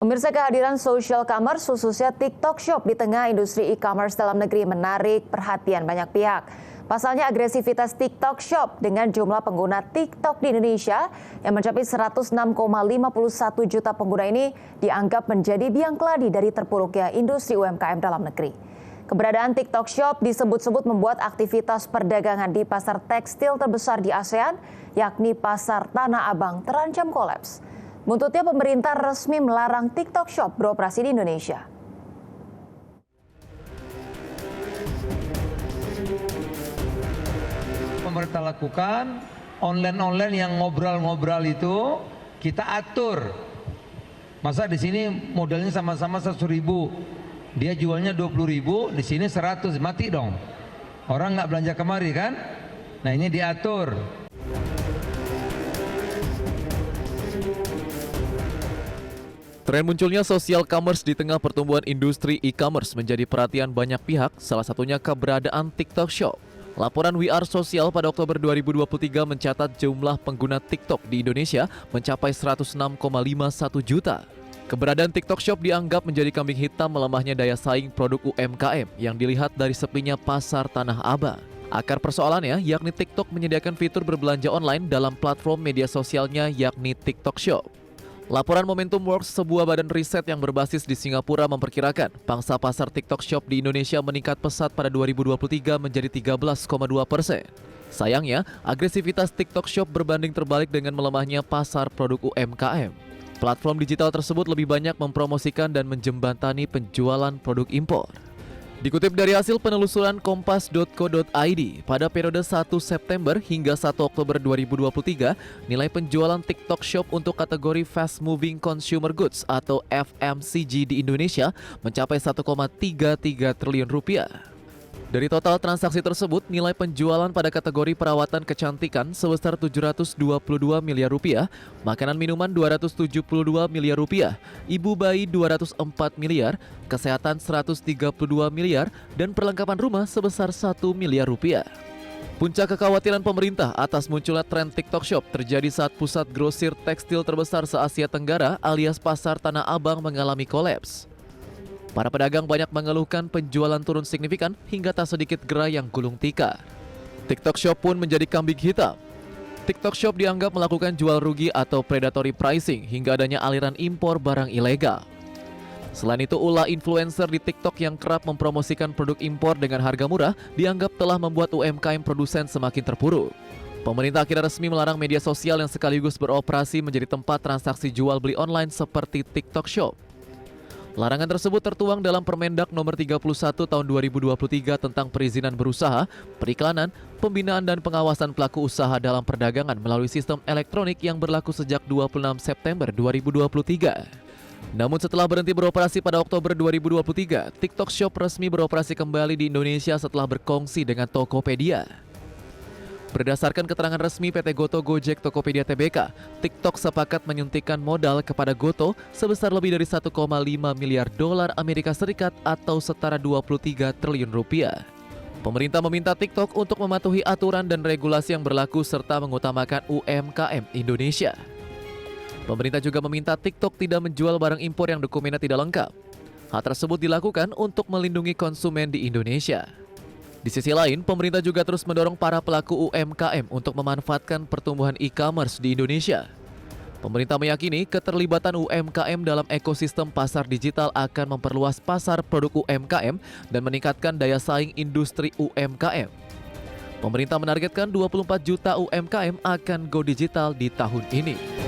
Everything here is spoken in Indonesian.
Pemirsa, kehadiran social commerce khususnya TikTok Shop di tengah industri e-commerce dalam negeri menarik perhatian banyak pihak. Pasalnya agresivitas TikTok Shop dengan jumlah pengguna TikTok di Indonesia yang mencapai 106,51 juta pengguna ini dianggap menjadi biang keladi dari terpuruknya industri UMKM dalam negeri. Keberadaan TikTok Shop disebut-sebut membuat aktivitas perdagangan di pasar tekstil terbesar di ASEAN, yakni Pasar Tanah Abang, terancam kolaps. Buntutnya pemerintah resmi melarang TikTok Shop beroperasi di Indonesia. Pemerintah lakukan online yang ngobrol itu kita atur. Masa di sini modalnya sama-sama 100.000, dia jualnya 20.000, di sini 100, mati dong. Orang nggak belanja kemari kan? Nah ini diatur. Tren munculnya social commerce di tengah pertumbuhan industri e-commerce menjadi perhatian banyak pihak, salah satunya keberadaan TikTok Shop. Laporan We Are Social pada Oktober 2023 mencatat jumlah pengguna TikTok di Indonesia mencapai 106,51 juta. Keberadaan TikTok Shop dianggap menjadi kambing hitam melemahnya daya saing produk UMKM yang dilihat dari sepinya pasar Tanah Abang. Akar persoalannya yakni TikTok menyediakan fitur berbelanja online dalam platform media sosialnya yakni TikTok Shop. Laporan Momentum Works, sebuah badan riset yang berbasis di Singapura, memperkirakan pangsa pasar TikTok Shop di Indonesia meningkat pesat pada 2023 menjadi 13,2%. Sayangnya, agresivitas TikTok Shop berbanding terbalik dengan melemahnya pasar produk UMKM. Platform digital tersebut lebih banyak mempromosikan dan menjembatani penjualan produk impor. Dikutip dari hasil penelusuran kompas.co.id, pada periode 1 September hingga 1 Oktober 2023, nilai penjualan TikTok Shop untuk kategori Fast Moving Consumer Goods atau FMCG di Indonesia mencapai 1,33 triliun rupiah. Dari total transaksi tersebut, nilai penjualan pada kategori perawatan kecantikan sebesar 722 miliar rupiah, makanan minuman 272 miliar rupiah, ibu bayi 204 miliar, kesehatan 132 miliar, dan perlengkapan rumah sebesar 1 miliar rupiah. Puncak kekhawatiran pemerintah atas munculnya tren TikTok Shop terjadi saat pusat grosir tekstil terbesar se-Asia Tenggara alias Pasar Tanah Abang mengalami kolaps. Para pedagang banyak mengeluhkan penjualan turun signifikan hingga tak sedikit gerai yang gulung tikar. TikTok Shop pun menjadi kambing hitam. TikTok Shop dianggap melakukan jual rugi atau predatory pricing hingga adanya aliran impor barang ilegal. Selain itu, ulah influencer di TikTok yang kerap mempromosikan produk impor dengan harga murah dianggap telah membuat UMKM produsen semakin terpuruk. Pemerintah akhirnya resmi melarang media sosial yang sekaligus beroperasi menjadi tempat transaksi jual beli online seperti TikTok Shop. Larangan tersebut tertuang dalam Permendak Nomor 31 Tahun 2023 tentang perizinan berusaha, periklanan, pembinaan dan pengawasan pelaku usaha dalam perdagangan melalui sistem elektronik yang berlaku sejak 26 September 2023. Namun setelah berhenti beroperasi pada Oktober 2023, TikTok Shop resmi beroperasi kembali di Indonesia setelah berkongsi dengan Tokopedia. Berdasarkan keterangan resmi PT Goto Gojek Tokopedia Tbk, TikTok sepakat menyuntikkan modal kepada Goto sebesar lebih dari 1,5 miliar dolar Amerika Serikat atau setara 23 triliun rupiah. Pemerintah meminta TikTok untuk mematuhi aturan dan regulasi yang berlaku serta mengutamakan UMKM Indonesia. Pemerintah juga meminta TikTok tidak menjual barang impor yang dokumennya tidak lengkap. Hal tersebut dilakukan untuk melindungi konsumen di Indonesia. Di sisi lain, pemerintah juga terus mendorong para pelaku UMKM untuk memanfaatkan pertumbuhan e-commerce di Indonesia. Pemerintah meyakini keterlibatan UMKM dalam ekosistem pasar digital akan memperluas pasar produk UMKM dan meningkatkan daya saing industri UMKM. Pemerintah menargetkan 24 juta UMKM akan go digital di tahun ini.